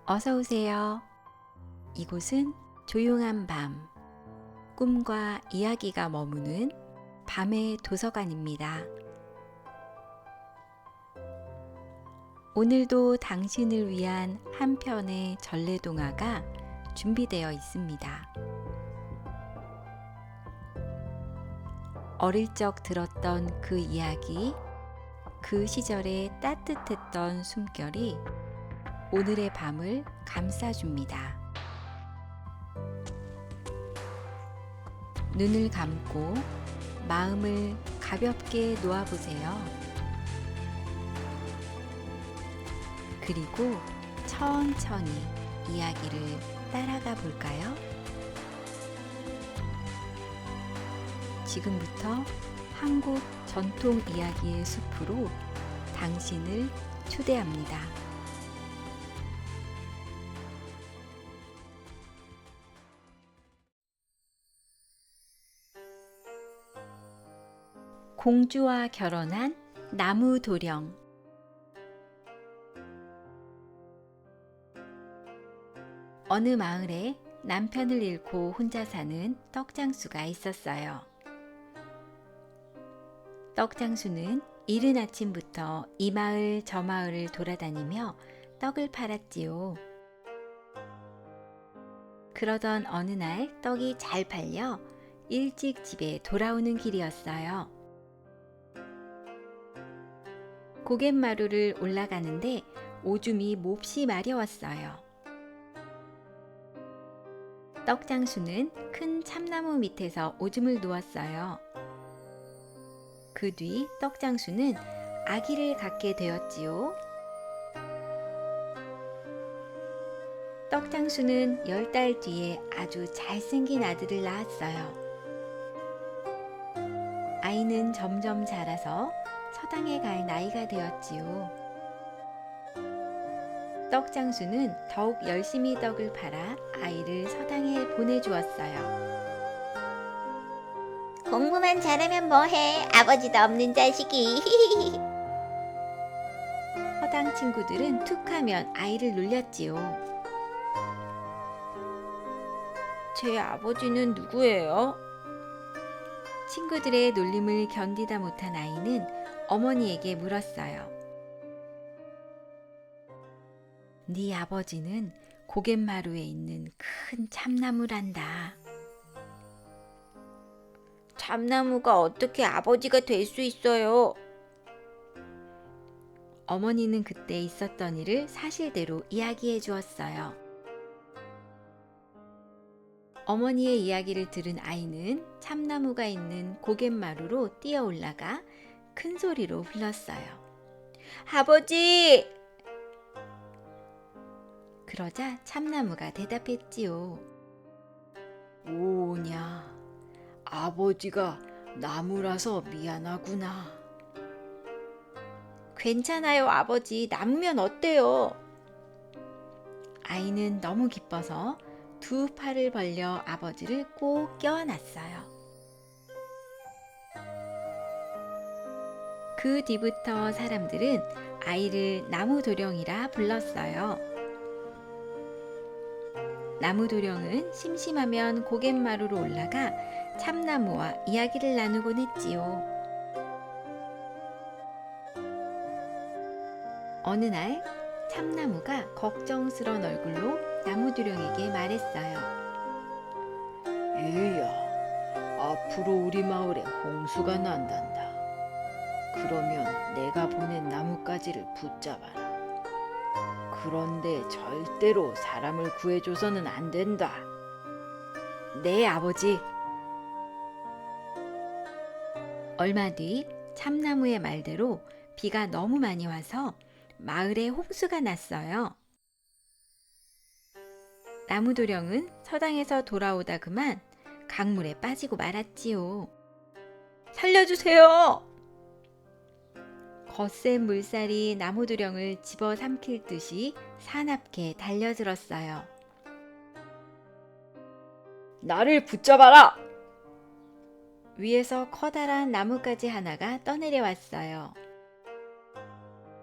어서 오세요. 이곳은 조용한 밤, 꿈과 이야기가 머무는 밤의 도서관입니다. 오늘도 당신을 위한 한 편의 전래동화가 준비되어 있습니다. 어릴 적 들었던 그 이야기, 그 시절의 따뜻했던 숨결이 오늘의 밤을 감싸줍니다. 눈을 감고 마음을 가볍게 놓아보세요. 그리고 천천히 이야기를 따라가 볼까요? 지금부터 한국 전통 이야기의 숲으로 당신을 초대합니다. 공주와 결혼한 나무도령. 어느 마을에 남편을 잃고 혼자 사는 떡장수가 있었어요. 떡장수는 이른 아침부터 이 마을 저 마을을 돌아다니며 떡을 팔았지요. 그러던 어느 날 떡이 잘 팔려 일찍 집에 돌아오는 길이었어요. 고갯마루를 올라가는데 오줌이 몹시 마려웠어요. 떡장수는 큰 참나무 밑에서 오줌을 누웠어요. 그 뒤 떡장수는 아기를 갖게 되었지요. 떡장수는 10달 뒤에 아주 잘생긴 아들을 낳았어요. 아이는 점점 자라서 서당에 갈 나이가 되었지요. 떡장수는 더욱 열심히 떡을 팔아 아이를 서당에 보내주었어요. 공부만 잘하면 뭐해? 아버지도 없는 자식이. 서당 친구들은 툭하면 아이를 놀렸지요. 제 아버지는 누구예요? 친구들의 놀림을 견디다 못한 아이는 어머니에게 물었어요. 네 아버지는 고갯마루에 있는 큰 참나무란다. 참나무가 어떻게 아버지가 될 수 있어요? 어머니는 그때 있었던 일을 사실대로 이야기해 주었어요. 어머니의 이야기를 들은 아이는 참나무가 있는 고갯마루로 뛰어 올라가 큰 소리로 불렀어요. 아버지! 그러자 참나무가 대답했지요. 오냐, 아버지가 나무라서 미안하구나. 괜찮아요, 아버지. 나무면 어때요? 아이는 너무 기뻐서 두 팔을 벌려 아버지를 꼭 껴안았어요. 그 뒤부터 사람들은 아이를 나무도령이라 불렀어요. 나무도령은 심심하면 고갯마루로 올라가 참나무와 이야기를 나누곤 했지요. 어느 날 참나무가 걱정스러운 얼굴로 나무도령에게 말했어요. 얘야, 앞으로 우리 마을에 홍수가 난단다. 그러면 내가 보낸 나뭇가지를 붙잡아라. 그런데 절대로 사람을 구해줘서는 안 된다. 네, 아버지. 얼마 뒤 참나무의 말대로 비가 너무 많이 와서 마을에 홍수가 났어요. 나무도령은 서당에서 돌아오다 그만 강물에 빠지고 말았지요. 살려주세요! 거센 물살이 나무도령을 집어삼킬 듯이 사납게 달려들었어요. 나를 붙잡아라! 위에서 커다란 나뭇가지 하나가 떠내려왔어요.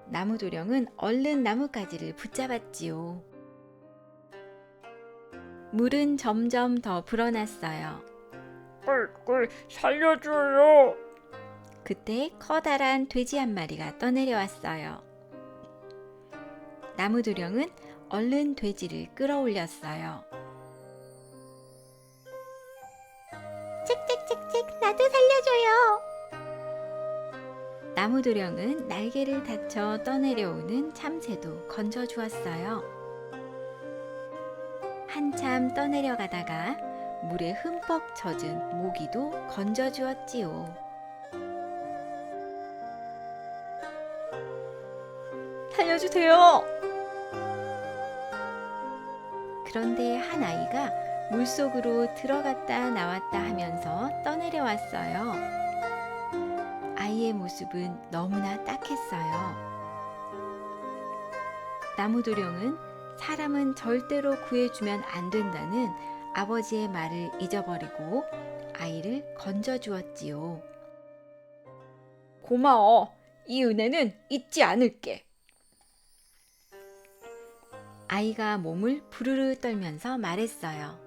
나무도령은 얼른 나뭇가지를 붙잡았지요. 물은 점점 더 불어났어요. 꿀꿀 살려줘요. 그때 커다란 돼지 한 마리가 떠내려왔어요. 나무도령은 얼른 돼지를 끌어올렸어요. 짹짹짹짹 나도 살려줘요. 나무도령은 날개를 다쳐 떠내려오는 참새도 건져주었어요. 한참 떠내려가다가 물에 흠뻑 젖은 모기도 건져주었지요. 살려주세요. 그런데 한 아이가 물속으로 들어갔다 나왔다 하면서 떠내려왔어요. 아이의 모습은 너무나 딱했어요. 나무도령은 사람은 절대로 구해주면 안 된다는 아버지의 말을 잊어버리고 아이를 건져주었지요. 고마워. 이 은혜는 잊지 않을게. 아이가 몸을 부르르 떨면서 말했어요.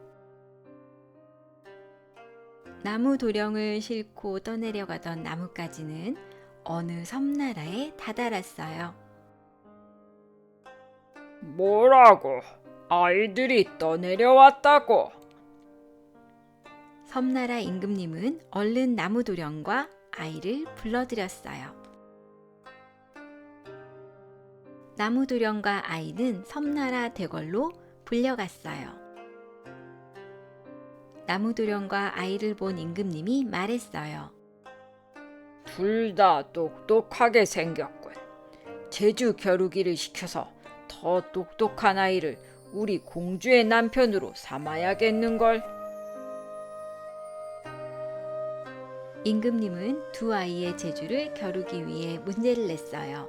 나무도령을 싣고 떠내려가던 나뭇가지는 어느 섬나라에 다다랐어요. 뭐라고? 아이들이 떠내려왔다고? 섬나라 임금님은 얼른 나무도령과 아이를 불러들였어요. 나무도령과 아이는 섬나라 대궐로 불려갔어요. 나무도령과 아이를 본 임금님이 말했어요. 둘 다 똑똑하게 생겼군. 제주 겨루기를 시켜서 더 똑똑한 아이를 우리 공주의 남편으로 삼아야겠는걸. 임금님은 두 아이의 재주를 겨루기 위해 문제를 냈어요.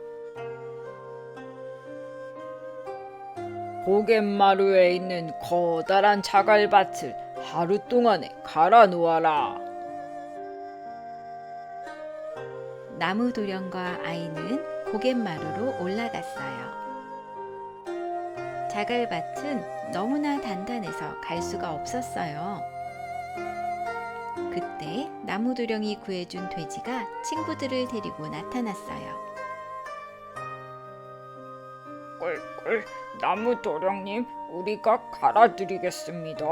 고갯마루에 있는 커다란 자갈밭을 하루 동안에 갈아 놓아라. 나무도령과 아이는 고갯마루로 올라갔어요. 자갈밭은 너무나 단단해서 갈 수가 없었어요. 그때 나무도령이 구해준 돼지가 친구들을 데리고 나타났어요. 꿀꿀, 나무도령님, 우리가 갈아드리겠습니다.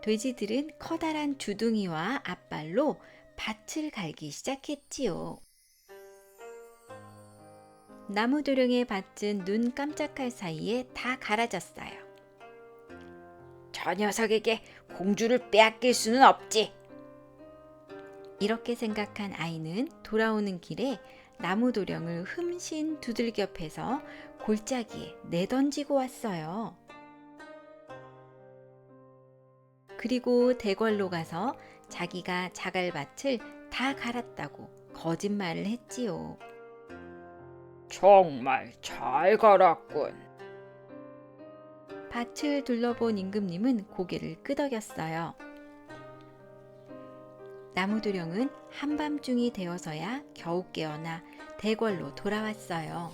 돼지들은 커다란 주둥이와 앞발로 밭을 갈기 시작했지요. 나무도령의 밭은 눈 깜짝할 사이에 다 갈아졌어요. 저 녀석에게 공주를 빼앗길 수는 없지. 이렇게 생각한 아이는 돌아오는 길에 나무도령을 흠신 두들겨 패서 골짜기에 내던지고 왔어요. 그리고 대궐로 가서 자기가 자갈밭을 다 갈았다고 거짓말을 했지요. 정말 잘 갈았군. 밭을 둘러본 임금님은 고개를 끄덕였어요. 나무도령은 한밤중이 되어서야 겨우 깨어나 대궐로 돌아왔어요.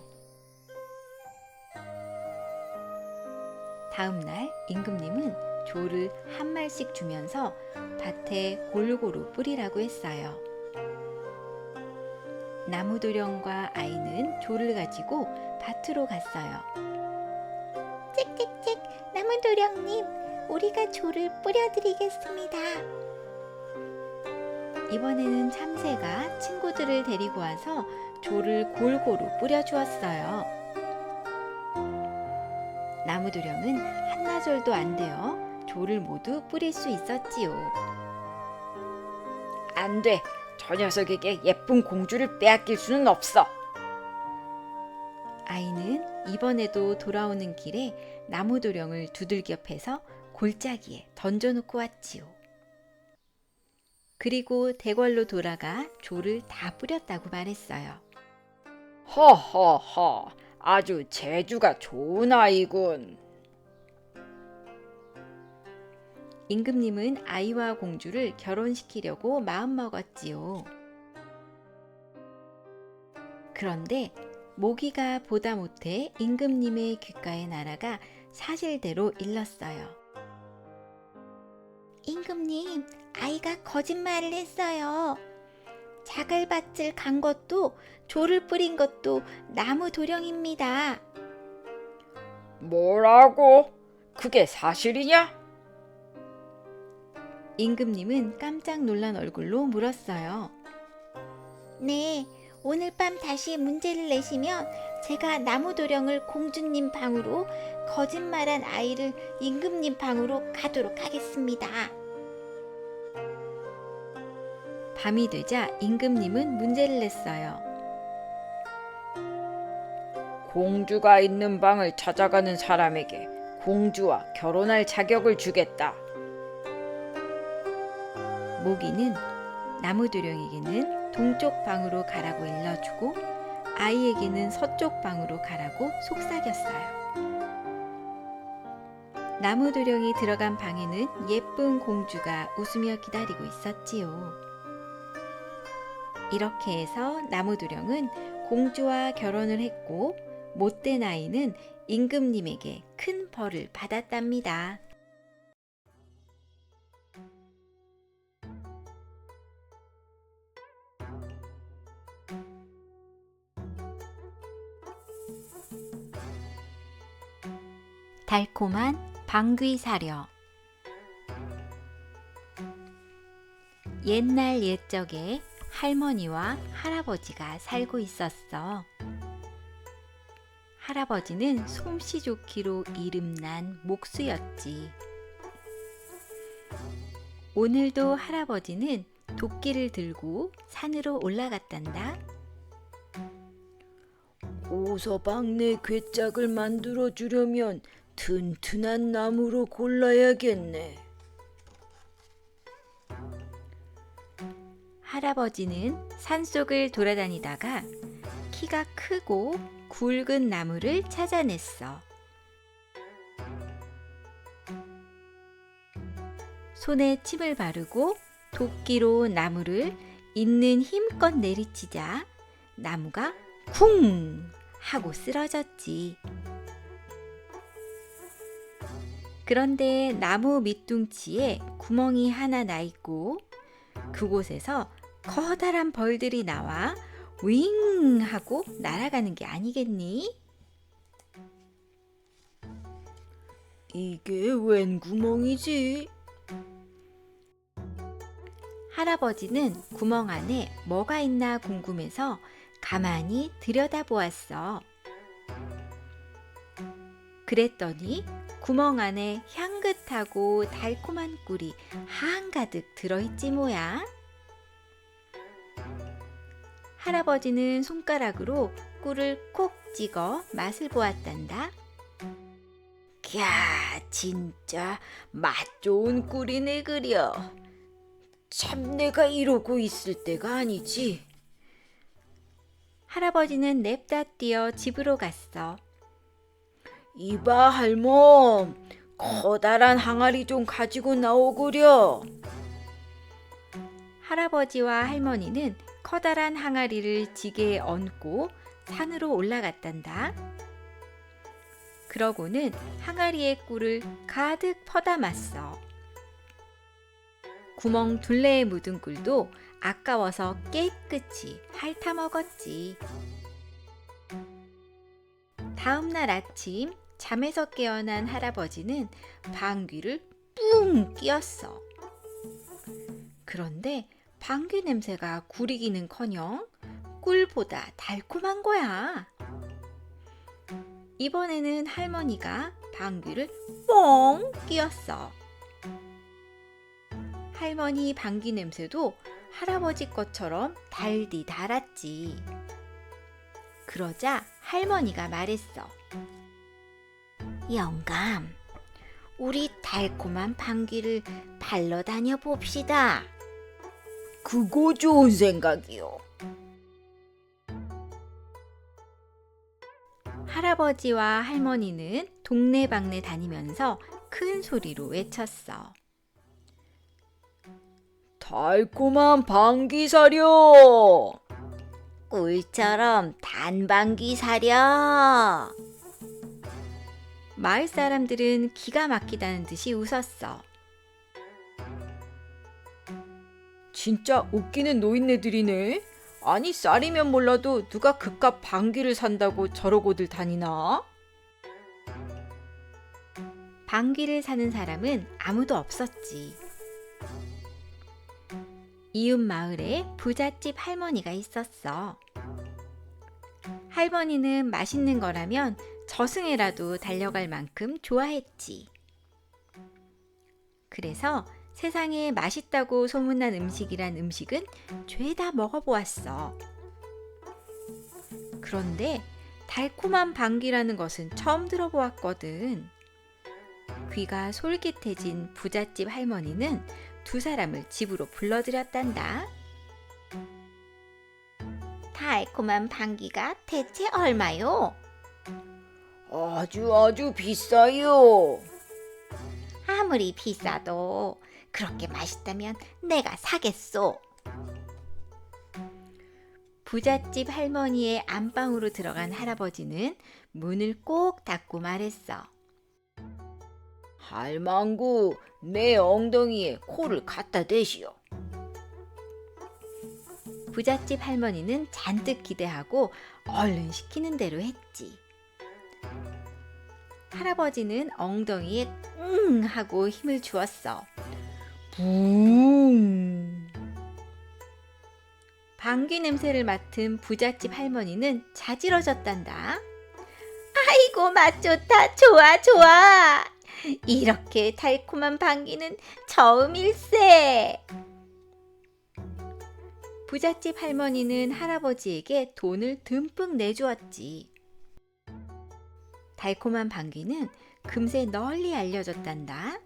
다음 날 임금님은 조를 한 말씩 주면서 밭에 골고루 뿌리라고 했어요. 나무도령과 아이는 조를 가지고 밭으로 갔어요. 짹짹짹 나무도령님, 우리가 조를 뿌려드리겠습니다. 이번에는 참새가 친구들을 데리고 와서 조를 골고루 뿌려주었어요. 나무도령은 한나절도 안 되어 조를 모두 뿌릴 수 있었지요. 안 돼. 저 녀석에게 예쁜 공주를 빼앗길 수는 없어. 아이는 이번에도 돌아오는 길에 나무도령을 두들겨 패서 골짜기에 던져놓고 왔지요. 그리고 대궐로 돌아가 조를 다 뿌렸다고 말했어요. 허허허, 아주 재주가 좋은 아이군. 임금님은 아이와 공주를 결혼시키려고 마음먹었지요. 그런데 모기가 보다 못해 임금님의 귓가에 날아가 사실대로 일렀어요. 임금님, 아이가 거짓말을 했어요. 자갈밭을 간 것도 조를 뿌린 것도 나무 도령입니다. 뭐라고? 그게 사실이냐? 임금님은 깜짝 놀란 얼굴로 물었어요. 네, 오늘 밤 다시 문제를 내시면 제가 나무 도령을 공주님 방으로, 거짓말한 아이를 임금님 방으로 가도록 하겠습니다. 밤이 되자 임금님은 문제를 냈어요. 공주가 있는 방을 찾아가는 사람에게 공주와 결혼할 자격을 주겠다. 모기는 나무도령에게는 동쪽 방으로 가라고 일러주고 아이에게는 서쪽 방으로 가라고 속삭였어요. 나무도령이 들어간 방에는 예쁜 공주가 웃으며 기다리고 있었지요. 이렇게 해서 나무도령은 공주와 결혼을 했고 못된 아이는 임금님에게 큰 벌을 받았답니다. 달콤한 방귀 사려. 옛날 옛적에 할머니와 할아버지가 살고 있었어. 할아버지는 솜씨 좋기로 이름난 목수였지. 오늘도 할아버지는 도끼를 들고 산으로 올라갔단다. 오서방네 괴짝을 만들어 주려면 튼튼한 나무로 골라야겠네. 할아버지는 산속을 돌아다니다가 키가 크고 굵은 나무를 찾아냈어. 손에 침을 바르고 도끼로 나무를 있는 힘껏 내리치자 나무가 쿵 하고 쓰러졌지. 그런데 나무 밑둥치에 구멍이 하나 나 있고 그곳에서 커다란 벌들이 나와 윙 하고 날아가는 게 아니겠니? 이게 웬 구멍이지? 할아버지는 구멍 안에 뭐가 있나 궁금해서 가만히 들여다보았어. 그랬더니 구멍 안에 향긋하고 달콤한 꿀이 한가득 들어있지 뭐야. 할아버지는 손가락으로 꿀을 콕 찍어 맛을 보았단다. 캬, 진짜 맛 좋은 꿀이네 그려. 참 내가 이러고 있을 때가 아니지. 할아버지는 냅다 뛰어 집으로 갔어. 이봐 할멈, 커다란 항아리 좀 가지고 나오구려. 할아버지와 할머니는 커다란 항아리를 지게에 얹고 산으로 올라갔단다. 그러고는 항아리에 꿀을 가득 퍼다 놨어. 구멍 둘레에 묻은 꿀도 아까워서 깨끗이 핥아 먹었지. 다음 날 아침 잠에서 깨어난 할아버지는 방귀를 뿡 뀌었어. 그런데 방귀 냄새가 구리기는커녕 꿀보다 달콤한 거야. 이번에는 할머니가 방귀를 뻥 뀌었어. 할머니 방귀 냄새도 할아버지 것처럼 달디 달았지. 그러자 할머니가 말했어. 영감, 우리 달콤한 방귀를 발러 다녀 봅시다. 그거 좋은 생각이요. 할아버지와 할머니는 동네방네 다니면서 큰 소리로 외쳤어. 달콤한 방귀 사려. 꿀처럼 단 방귀 사려. 마을 사람들은 기가 막히다는 듯이 웃었어. 진짜 웃기는 노인네들이네. 아니 쌀이면 몰라도 누가 그깟 방귀를 산다고 저러고들 다니나? 방귀를 사는 사람은 아무도 없었지. 이웃 마을에 부잣집 할머니가 있었어. 할머니는 맛있는 거라면 저승에라도 달려갈 만큼 좋아했지. 그래서 세상에 맛있다고 소문난 음식이란 음식은 죄다 먹어보았어. 그런데 달콤한 방귀라는 것은 처음 들어보았거든. 귀가 솔깃해진 부잣집 할머니는 두 사람을 집으로 불러들였단다. 달콤한 방귀가 대체 얼마요? 아주 비싸요. 아무리 비싸도 그렇게 맛있다면 내가 사겠소. 부잣집 할머니의 안방으로 들어간 할아버지는 문을 꼭 닫고 말했어. 할망구, 내 엉덩이에 코를 갖다 대시오. 부잣집 할머니는 잔뜩 기대하고 얼른 시키는 대로 했지. 할아버지는 엉덩이에 응 하고 힘을 주었어. 붕. 방귀 냄새를 맡은 부잣집 할머니는 자지러졌단다. 아이고 맛 좋다. 좋아. 이렇게 달콤한 방귀는 처음일세. 부잣집 할머니는 할아버지에게 돈을 듬뿍 내주었지. 달콤한 방귀는 금세 널리 알려졌단다.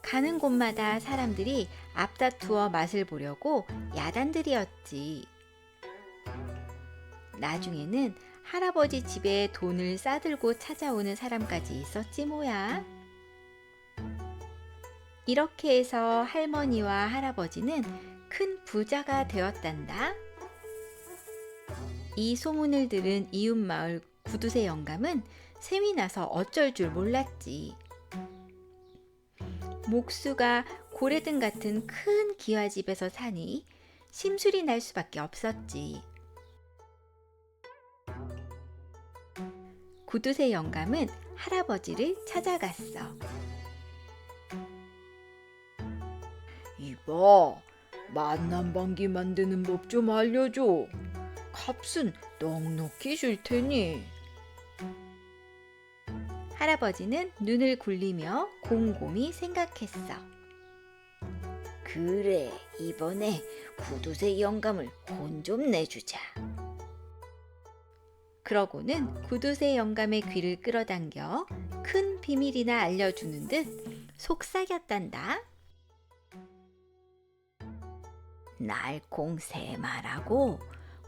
가는 곳마다 사람들이 앞다투어 맛을 보려고 야단들이었지. 나중에는 할아버지 집에 돈을 싸들고 찾아오는 사람까지 있었지 뭐야. 이렇게 해서 할머니와 할아버지는 큰 부자가 되었단다. 이 소문을 들은 이웃마을 구두쇠 영감은 셈이 나서 어쩔 줄 몰랐지. 목수가 고래등 같은 큰 기와집에서 사니 심술이 날 수밖에 없었지. 구두쇠 영감은 할아버지를 찾아갔어. 이봐, 맛난 방귀 만드는 법 좀 알려줘. 값은 넉넉히 줄 테니. 할아버지는 눈을 굴리며 곰곰이 생각했어. 그래, 이번에 구두쇠 영감을 혼 좀 내주자. 그러고는 구두쇠 영감의 귀를 끌어당겨 큰 비밀이나 알려주는 듯 속삭였단다. 날콩새말하고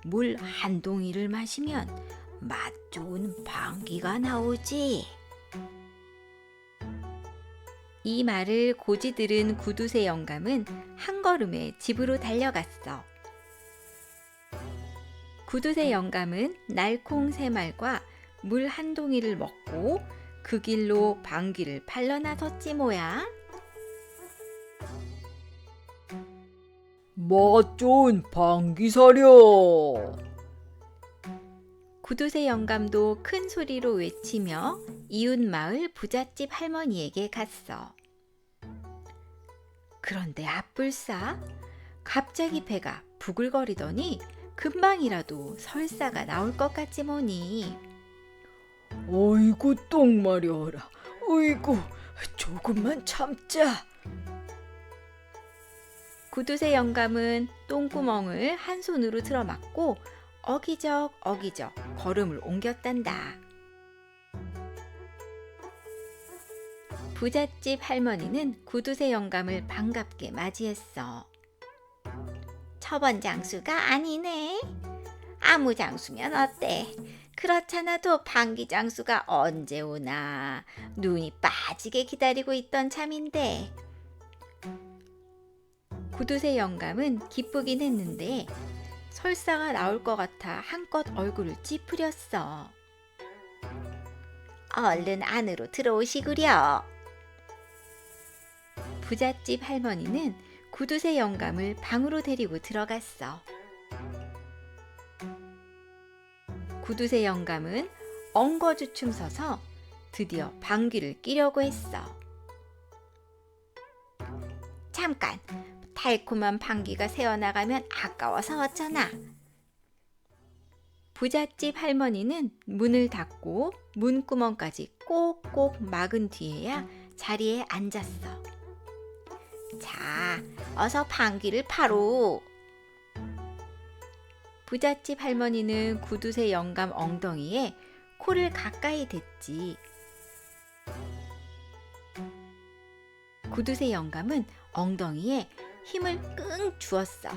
물 한 동이를 마시면 맛 좋은 방귀가 나오지. 이 말을 고지 들은 구두쇠 영감은 한 걸음에 집으로 달려갔어. 구두쇠 영감은 날콩새말과 물 한 동이를 먹고 그 길로 방귀를 팔러 나섰지 뭐야. 맛 좋은 방귀 사려. 구두쇠 영감도 큰 소리로 외치며 이웃 마을 부잣집 할머니에게 갔어. 그런데 앞불싸 갑자기 배가 부글거리더니 금방이라도 설사가 나올 것 같지 뭐니. 어이구 똥 마려워라. 어이구 조금만 참자. 구두쇠 영감은 똥구멍을 한 손으로 틀어막고 어기적 걸음을 옮겼단다. 부잣집 할머니는 구두쇠 영감을 반갑게 맞이했어. 저번 장수가 아니네. 아무 장수면 어때? 그렇잖아도 방귀 장수가 언제 오나 눈이 빠지게 기다리고 있던 참인데. 구두쇠 영감은 기쁘긴 했는데 설사가 나올 것 같아 한껏 얼굴을 찌푸렸어. 얼른 안으로 들어오시구려. 부잣집 할머니는 구두쇠 영감을 방으로 데리고 들어갔어. 구두쇠 영감은 엉거주춤 서서 드디어 방귀를 뀌려고 했어. 잠깐, 달콤한 방귀가 새어나가면 아까워서 어쩌나. 부잣집 할머니는 문을 닫고 문구멍까지 꼭꼭 막은 뒤에야 자리에 앉았어. 자, 어서 방귀를 파로. 부잣집 할머니는 구두쇠 영감 엉덩이에 코를 가까이 댔지. 구두쇠 영감은 엉덩이에 힘을 끙 주었어.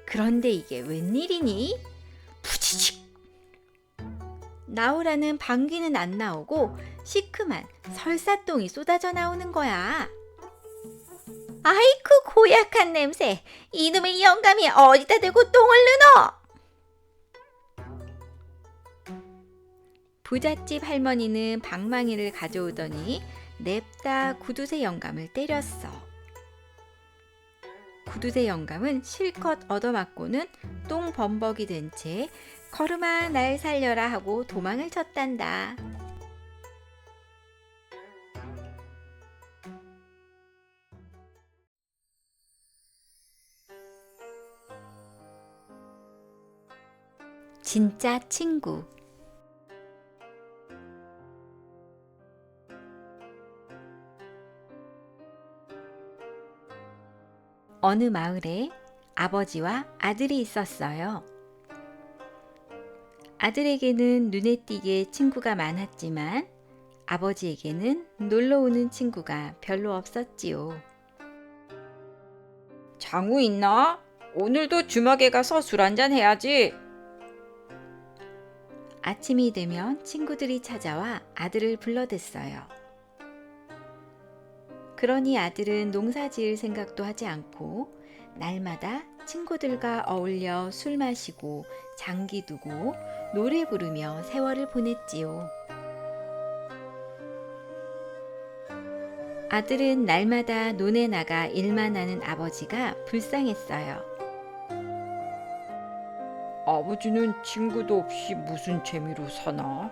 그런데 이게 웬일이니? 푸지직! 나오라는 방귀는 안 나오고 시큼한 설사똥이 쏟아져 나오는 거야. 아이쿠 고약한 냄새. 이놈의 영감이 어디다 대고 똥을 넣어? 부잣집 할머니는 방망이를 가져오더니 냅다 구두쇠 영감을 때렸어. 구두쇠 영감은 실컷 얻어맞고는 똥 범벅이 된 채 걸음아 날 살려라 하고 도망을 쳤단다. 진짜 친구. 어느 마을에 아버지와 아들이 있었어요. 아들에게는 눈에 띄게 친구가 많았지만 아버지에게는 놀러 오는 친구가 별로 없었지요. 장우 있나? 오늘도 주막에 가서 술 한잔 해야지. 아침이 되면 친구들이 찾아와 아들을 불러댔어요. 그러니 아들은 농사 지을 생각도 하지 않고 날마다 친구들과 어울려 술 마시고 장기 두고 노래 부르며 세월을 보냈지요. 아들은 날마다 논에 나가 일만 하는 아버지가 불쌍했어요. 아버지는 친구도 없이 무슨 재미로 사나?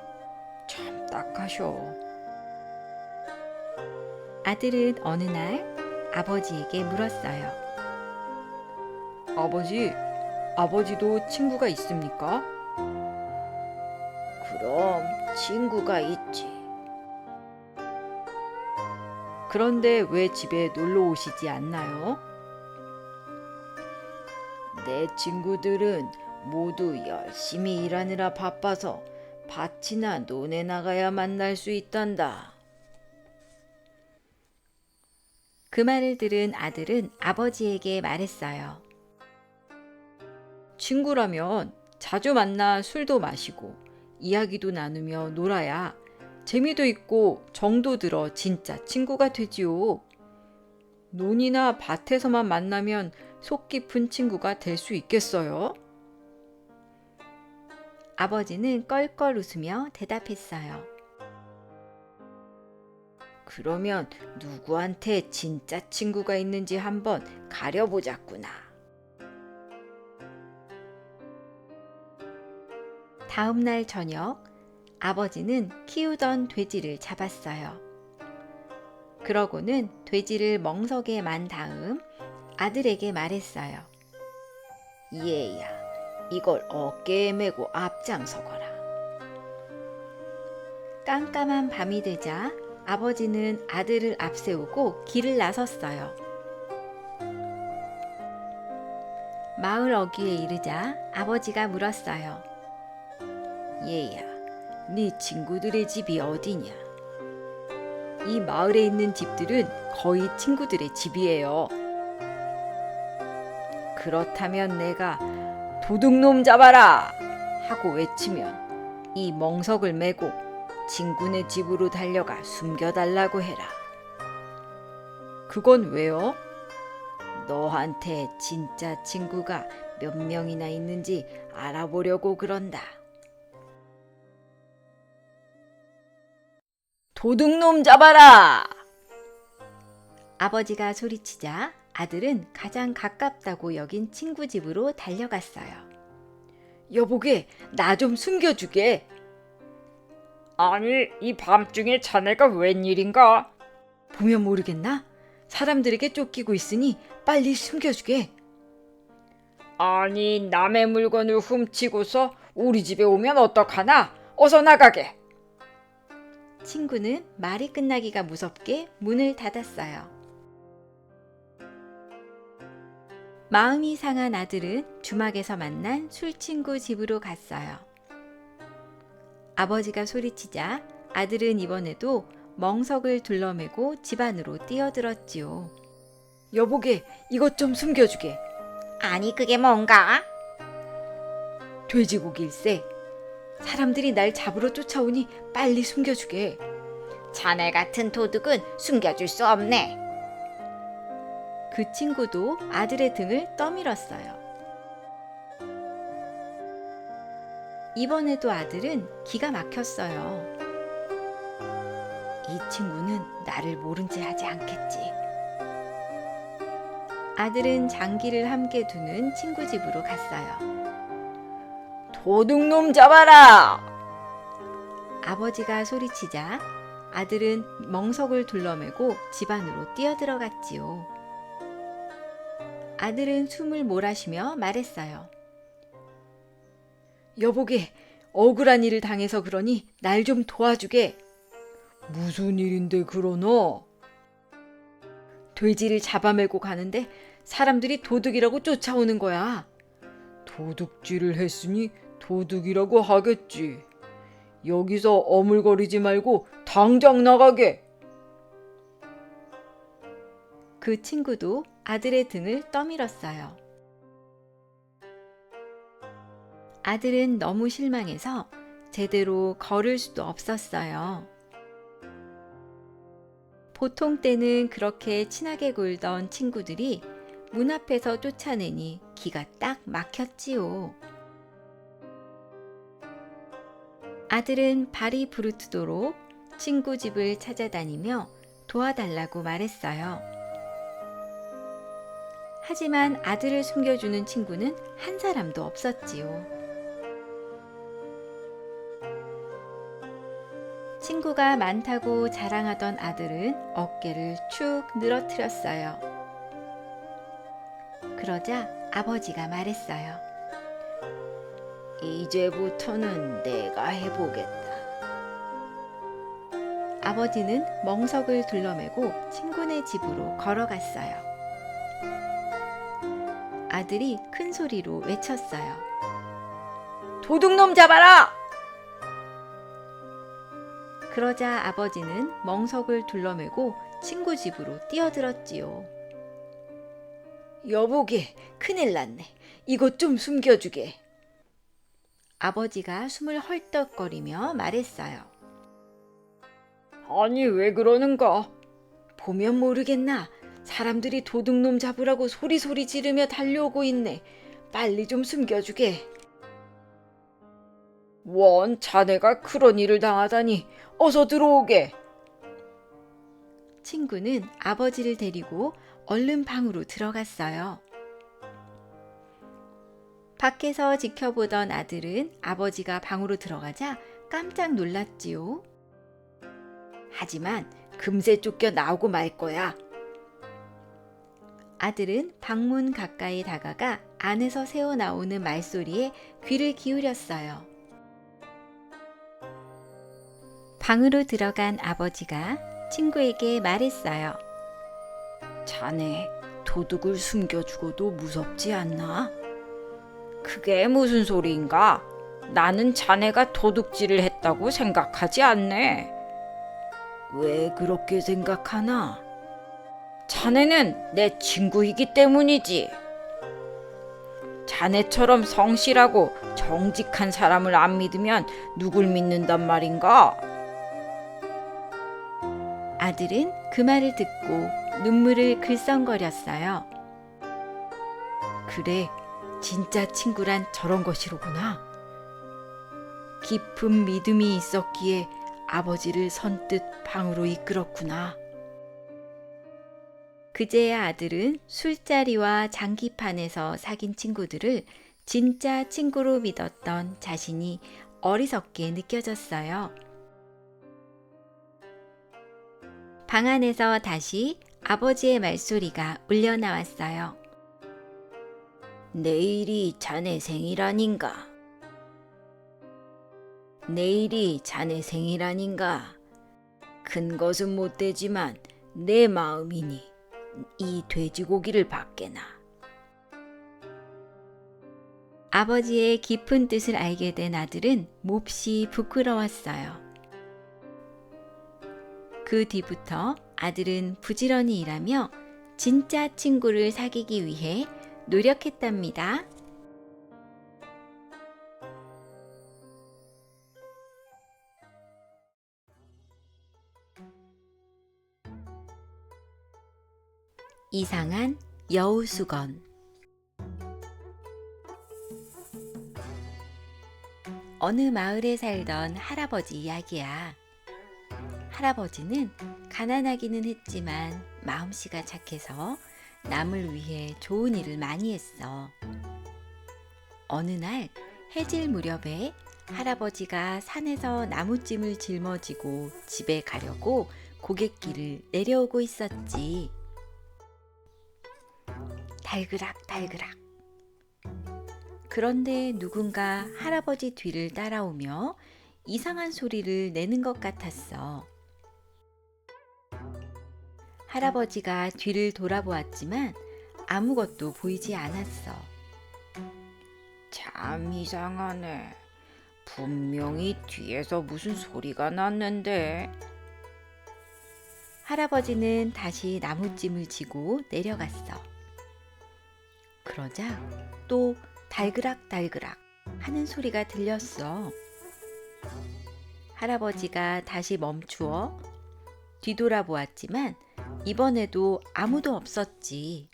참 딱하셔. 아들은 어느 날 아버지에게 물었어요. 아버지도 친구가 있습니까? 그럼 친구가 있지. 그런데 왜 집에 놀러 오시지 않나요? 내 친구들은 모두 열심히 일하느라 바빠서 밭이나 논에 나가야 만날 수 있단다. 그 말을 들은 아들은 아버지에게 말했어요. 친구라면 자주 만나 술도 마시고 이야기도 나누며 놀아야 재미도 있고 정도 들어 진짜 친구가 되지요. 논이나 밭에서만 만나면 속 깊은 친구가 될 수 있겠어요? 아버지는 껄껄 웃으며 대답했어요. 그러면 누구한테 진짜 친구가 있는지 한번 가려보자꾸나. 다음 날 저녁 아버지는 키우던 돼지를 잡았어요. 그러고는 돼지를 멍석에 만 다음 아들에게 말했어요. 얘야, 이걸 어깨에 메고 앞장서거라. 깜깜한 밤이 되자 아버지는 아들을 앞세우고 길을 나섰어요. 마을 어귀에 이르자 아버지가 물었어요. 얘야, 네 친구들의 집이 어디냐? 이 마을에 있는 집들은 거의 친구들의 집이에요. 그렇다면 내가 도둑놈 잡아라! 하고 외치면 이 멍석을 메고 친구네 집으로 달려가 숨겨달라고 해라. 그건 왜요? 너한테 진짜 친구가 몇 명이나 있는지 알아보려고 그런다. 도둑놈 잡아라! 아버지가 소리치자 아들은 가장 가깝다고 여긴 친구 집으로 달려갔어요. 여보게, 나 좀 숨겨주게. 아니, 이 밤중에 자네가 웬일인가? 보면 모르겠나? 사람들에게 쫓기고 있으니 빨리 숨겨주게. 아니, 남의 물건을 훔치고서 우리 집에 오면 어떡하나? 어서 나가게. 친구는 말이 끝나기가 무섭게 문을 닫았어요. 마음이 상한 아들은 주막에서 만난 술친구 집으로 갔어요. 아버지가 소리치자 아들은 이번에도 멍석을 둘러매고 집 안으로 뛰어들었지요. 여보게, 이것 좀 숨겨주게. 아니, 그게 뭔가? 돼지고기일세. 사람들이 날 잡으러 쫓아오니 빨리 숨겨주게. 자네 같은 도둑은 숨겨줄 수 없네. 그 친구도 아들의 등을 떠밀었어요. 이번에도 아들은 기가 막혔어요. 이 친구는 나를 모른 체 하지 않겠지. 아들은 장기를 함께 두는 친구 집으로 갔어요. 도둑놈 잡아라! 아버지가 소리치자 아들은 멍석을 둘러매고 집 안으로 뛰어들어갔지요. 아들은 숨을 몰아쉬며 말했어요. 여보게, 억울한 일을 당해서 그러니 날 좀 도와주게. 무슨 일인데 그러노? 돼지를 잡아매고 가는데 사람들이 도둑이라고 쫓아오는 거야. 도둑질을 했으니 도둑이라고 하겠지. 여기서 어물거리지 말고 당장 나가게. 그 친구도 아들의 등을 떠밀었어요. 아들은 너무 실망해서 제대로 걸을 수도 없었어요. 보통 때는 그렇게 친하게 굴던 친구들이 문 앞에서 쫓아내니 기가 딱 막혔지요. 아들은 발이 부르트도록 친구 집을 찾아다니며 도와달라고 말했어요. 하지만 아들을 숨겨주는 친구는 한 사람도 없었지요. 친구가 많다고 자랑하던 아들은 어깨를 축 늘어뜨렸어요. 그러자 아버지가 말했어요. 이제부터는 내가 해보겠다. 아버지는 멍석을 둘러매고 친구네 집으로 걸어갔어요. 아들이 큰 소리로 외쳤어요. 도둑놈 잡아라! 그러자 아버지는 멍석을 둘러매고 친구 집으로 뛰어들었지요. 여보게, 큰일 났네. 이것 좀 숨겨주게. 아버지가 숨을 헐떡거리며 말했어요. 아니, 왜 그러는가? 보면 모르겠나? 사람들이 도둑놈 잡으라고 소리소리 지르며 달려오고 있네. 빨리 좀 숨겨주게. 원, 자네가 그런 일을 당하다니. 어서 들어오게. 친구는 아버지를 데리고 얼른 방으로 들어갔어요. 밖에서 지켜보던 아들은 아버지가 방으로 들어가자 깜짝 놀랐지요. 하지만 금세 쫓겨 나오고 말 거야. 아들은 방문 가까이 다가가 안에서 새어나오는 말소리에 귀를 기울였어요. 방으로 들어간 아버지가 친구에게 말했어요. 자네, 도둑을 숨겨주고도 무섭지 않나? 그게 무슨 소리인가? 나는 자네가 도둑질을 했다고 생각하지 않네. 왜 그렇게 생각하나? 자네는 내 친구이기 때문이지. 자네처럼 성실하고 정직한 사람을 안 믿으면 누굴 믿는단 말인가? 아들은 그 말을 듣고 눈물을 글썽거렸어요. 그래, 진짜 친구란 저런 것이로구나. 깊은 믿음이 있었기에 아버지를 선뜻 방으로 이끌었구나. 그제야 아들은 술자리와 장기판에서 사귄 친구들을 진짜 친구로 믿었던 자신이 어리석게 느껴졌어요. 방 안에서 다시 아버지의 말소리가 울려 나왔어요. 내일이 자네 생일 아닌가? 내일이 자네 생일 아닌가? 큰 것은 못 되지만 내 마음이니 이 돼지고기를 받게나. 아버지의 깊은 뜻을 알게 된 아들은 몹시 부끄러웠어요. 그 뒤부터 아들은 부지런히 일하며 진짜 친구를 사귀기 위해 노력했답니다. 이상한 여우수건. 어느 마을에 살던 할아버지 이야기야. 할아버지는 가난하기는 했지만 마음씨가 착해서 남을 위해 좋은 일을 많이 했어. 어느 날 해질 무렵에 할아버지가 산에서 나무찜을 짊어지고 집에 가려고 고갯길을 내려오고 있었지. 달그락달그락. 그런데 누군가 할아버지 뒤를 따라오며 이상한 소리를 내는 것 같았어. 할아버지가 뒤를 돌아보았지만 아무것도 보이지 않았어. 참 이상하네. 분명히 뒤에서 무슨 소리가 났는데. 할아버지는 다시 나무찜을 지고 내려갔어. 그러자 또 달그락달그락 하는 소리가 들렸어. 할아버지가 다시 멈추어 뒤돌아보았지만 이번에도 아무도 없었지.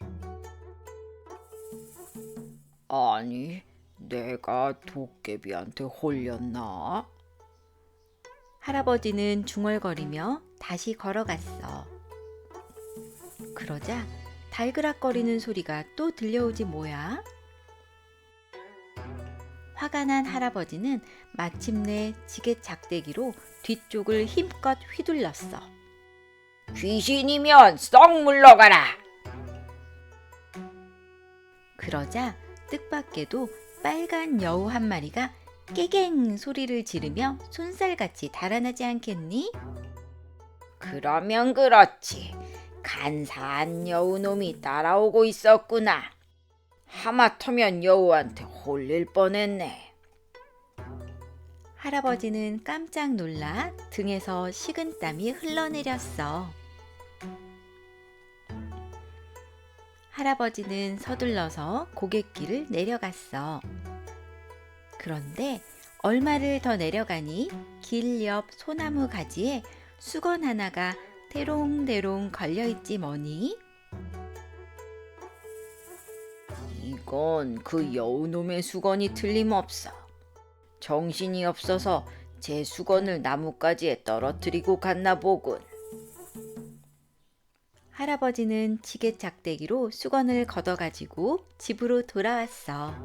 아니, 내가 도깨비한테 홀렸나? 할아버지는 중얼거리며 다시 걸어갔어. 그러자 달그락거리는 소리가 또 들려오지 뭐야? 화가 난 할아버지는 마침내 지게 작대기로 뒤쪽을 힘껏 휘둘렀어. 귀신이면 썩 물러가라. 그러자 뜻밖에도 빨간 여우 한 마리가 깨갱 소리를 지르며 손살같이 달아나지 않겠니? 그러면 그렇지. 간사한 여우놈이 따라오고 있었구나. 하마터면 여우한테 홀릴 뻔했네. 할아버지는 깜짝 놀라 등에서 식은땀이 흘러내렸어. 할아버지는 서둘러서 고갯길을 내려갔어. 그런데 얼마를 더 내려가니 길 옆 소나무 가지에 수건 하나가 대롱대롱 걸려있지 뭐니? 이건 그 여우놈의 수건이 틀림없어. 정신이 없어서 제 수건을 나뭇가지에 떨어뜨리고 갔나 보군. 할아버지는 지게 작대기로 수건을 걷어가지고 집으로 돌아왔어.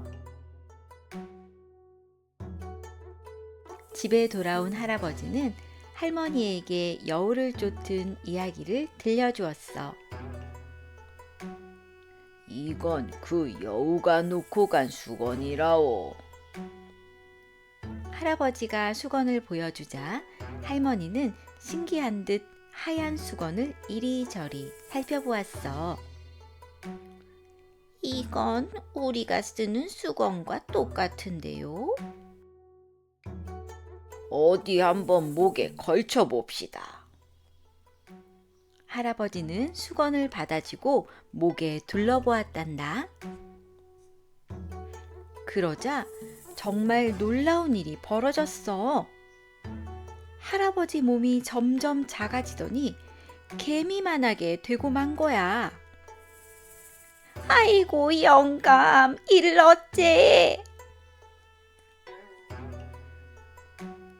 집에 돌아온 할아버지는 할머니에게 여우를 쫓은 이야기를 들려주었어. 이건 그 여우가 놓고 간 수건이라오. 할아버지가 수건을 보여주자 할머니는 신기한 듯 하얀 수건을 이리저리 살펴보았어. 이건 우리가 쓰는 수건과 똑같은데요. 어디 한번 목에 걸쳐 봅시다. 할아버지는 수건을 받아쥐고 목에 둘러보았단다. 그러자 정말 놀라운 일이 벌어졌어. 할아버지 몸이 점점 작아지더니 개미만하게 되고 만 거야. 아이고 영감, 이를 어째?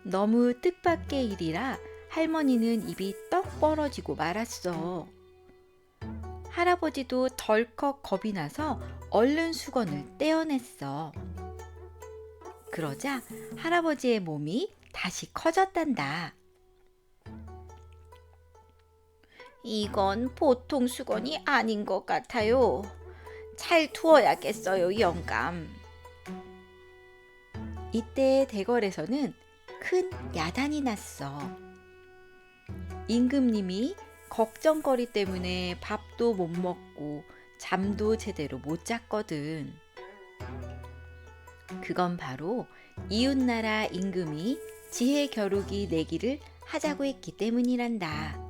너무 뜻밖의 일이라 할머니는 입이 떡 벌어지고 말았어. 할아버지도 덜컥 겁이 나서 얼른 수건을 떼어냈어. 그러자 할아버지의 몸이 다시 커졌단다. 이건 보통 수건이 아닌 것 같아요. 잘 두어야겠어요, 영감. 이때 대궐에서는 큰 야단이 났어. 임금님이 걱정거리 때문에 밥도 못 먹고 잠도 제대로 못 잤거든. 그건 바로 이웃나라 임금이 지혜 겨루기 내기를 하자고 했기 때문이란다.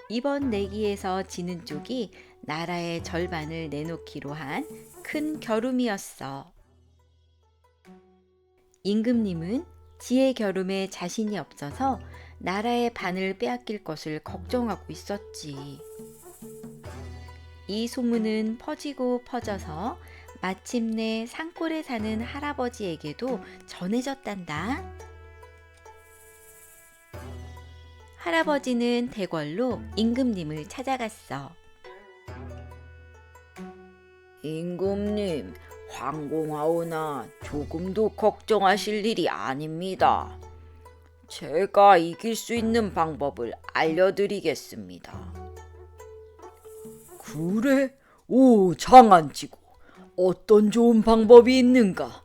이번 내기에서 지는 쪽이 나라의 절반을 내놓기로 한 큰 겨룸이었어. 임금님은 지혜 겨룸에 자신이 없어서 나라의 반을 빼앗길 것을 걱정하고 있었지. 이 소문은 퍼지고 퍼져서 마침내 산골에 사는 할아버지에게도 전해졌단다. 할아버지는 대궐로 임금님을 찾아갔어. 임금님, 황공하오나 조금도 걱정하실 일이 아닙니다. 제가 이길 수 있는 방법을 알려드리겠습니다. 그래? 오, 장안치고 어떤 좋은 방법이 있는가?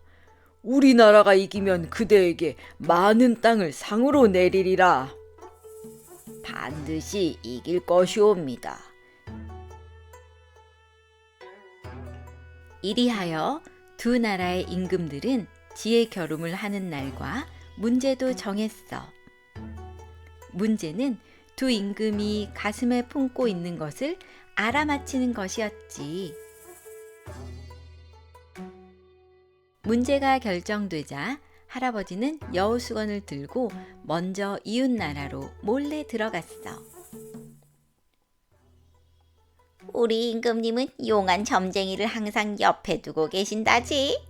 우리나라가 이기면 그대에게 많은 땅을 상으로 내리리라. 반드시 이길 것이옵니다. 이리하여 두 나라의 임금들은 지혜 겨룸을 하는 날과 문제도 정했어. 문제는 두 임금이 가슴에 품고 있는 것을 알아맞히는 것이었지. 문제가 결정되자 할아버지는 여우수건을 들고 먼저 이웃나라로 몰래 들어갔어. 우리 임금님은 용한 점쟁이를 항상 옆에 두고 계신다지.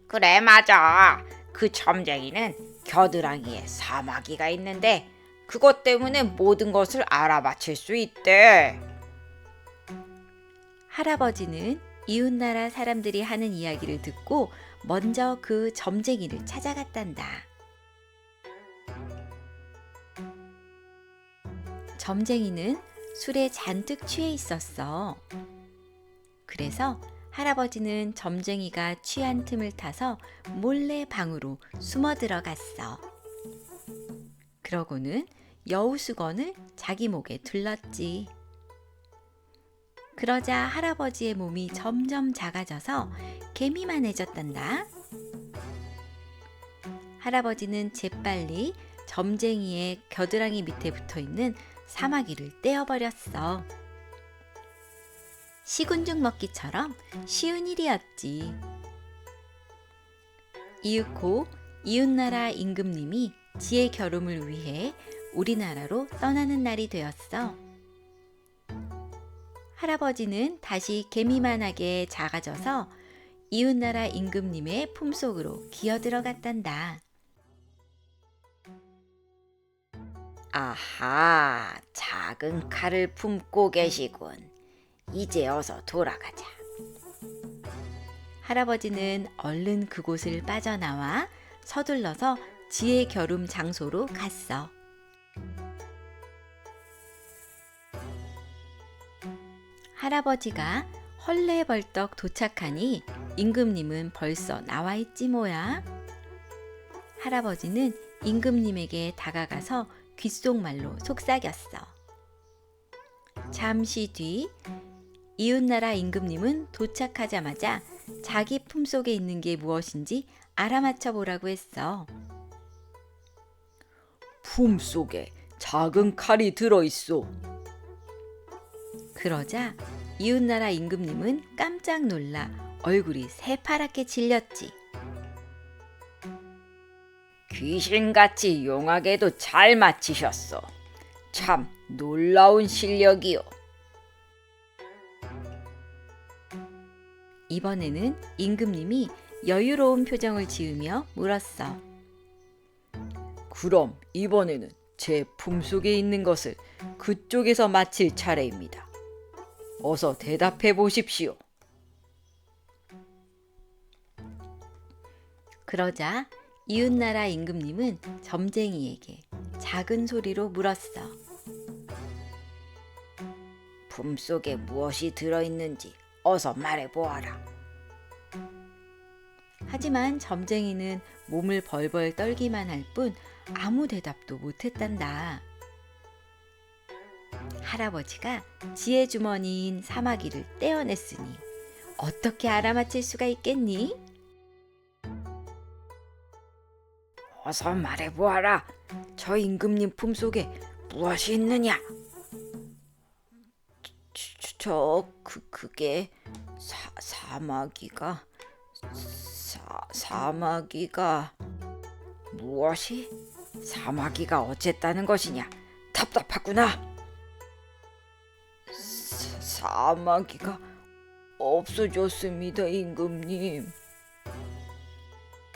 그래, 맞아. 그 점쟁이는 겨드랑이에 사마귀가 있는데 그것 때문에 모든 것을 알아맞힐 수 있대. 할아버지는 이웃나라 사람들이 하는 이야기를 듣고 먼저 그 점쟁이를 찾아갔단다. 점쟁이는 술에 잔뜩 취해 있었어. 그래서 할아버지는 점쟁이가 취한 틈을 타서 몰래 방으로 숨어 들어갔어. 그러고는 여우수건을 자기 목에 둘렀지. 그러자 할아버지의 몸이 점점 작아져서 개미만해졌단다. 할아버지는 재빨리 점쟁이의 겨드랑이 밑에 붙어있는 사마귀를 떼어버렸어. 시군죽 먹기처럼 쉬운 일이었지. 이윽고 이웃나라 임금님이 지혜 겨룸을 위해 우리나라로 떠나는 날이 되었어. 할아버지는 다시 개미만하게 작아져서 이웃나라 임금님의 품속으로 기어들어갔단다. 아하, 작은 칼을 품고 계시군. 이제 어서 돌아가자. 할아버지는 얼른 그곳을 빠져나와 서둘러서 지혜 겨룸 장소로 갔어. 할아버지가 헐레벌떡 도착하니 임금님은 벌써 나와 있지 뭐야. 할아버지는 임금님에게 다가가서 귓속말로 속삭였어. 잠시 뒤 이웃나라 임금님은 도착하자마자 자기 품속에 있는 게 무엇인지 알아맞혀 보라고 했어. 품속에 작은 칼이 들어있어. 그러자 이웃나라 임금님은 깜짝 놀라 얼굴이 새파랗게 질렸지. 귀신같이 용하게도 잘 맞히셨어. 참 놀라운 실력이요. 이번에는 임금님이 여유로운 표정을 지으며 물었어. 그럼 이번에는 제 품속에 있는 것을 그쪽에서 마칠 차례입니다. 어서 대답해 보십시오. 그러자 이웃나라 임금님은 점쟁이에게 작은 소리로 물었어. 품속에 무엇이 들어있는지 어서 말해보아라. 하지만 점쟁이는 몸을 벌벌 떨기만 할 뿐 아무 대답도 못했단다. 할아버지가 지혜 주머니인 사마귀를 떼어냈으니 어떻게 알아맞힐 수가 있겠니? 어서 말해보아라. 저 임금님 품속에 무엇이 있느냐? 그게 사마귀가 무엇이? 사마귀가 어쨌다는 것이냐? 답답하구나. 사마귀가 없어졌습니다, 임금님.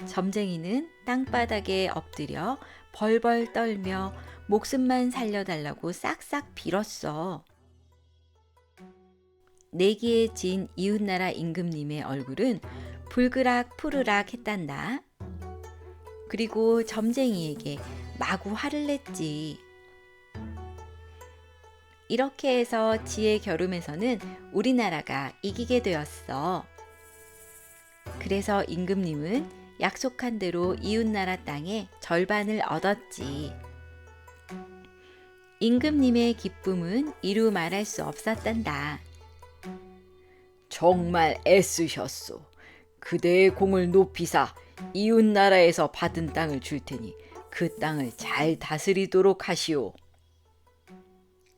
점쟁이는 땅바닥에 엎드려 벌벌 떨며 목숨만 살려달라고 싹싹 빌었어. 내기에 진 이웃나라 임금님의 얼굴은 불그락 푸르락 했단다. 그리고 점쟁이에게 마구 화를 냈지. 이렇게 해서 지혜 겨룸에서는 우리나라가 이기게 되었어. 그래서 임금님은 약속한 대로 이웃나라 땅의 절반을 얻었지. 임금님의 기쁨은 이루 말할 수 없었단다. 정말 애쓰셨소. 그대의 공을 높이사 이웃나라에서 받은 땅을 줄 테니 그 땅을 잘 다스리도록 하시오.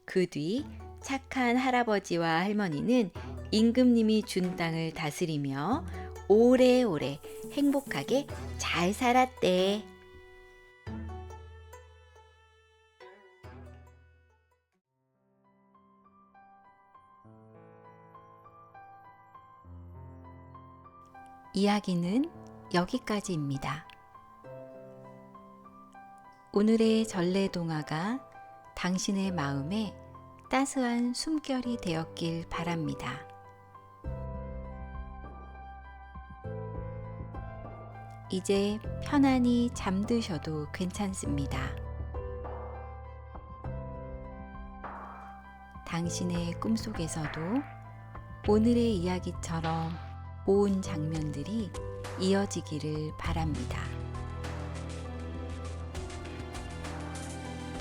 그 뒤 착한 할아버지와 할머니는 임금님이 준 땅을 다스리며 오래오래 행복하게 잘 살았대. 이야기는 여기까지입니다. 오늘의 전래동화가 당신의 마음에 따스한 숨결이 되었길 바랍니다. 이제 편안히 잠드셔도 괜찮습니다. 당신의 꿈속에서도 오늘의 이야기처럼 고운 장면들이 이어지기를 바랍니다.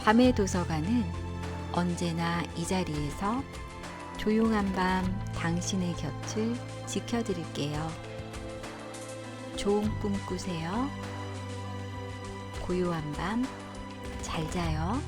밤의 도서관은 언제나 이 자리에서 조용한 밤 당신의 곁을 지켜드릴게요. 좋은 꿈 꾸세요. 고요한 밤 잘 자요.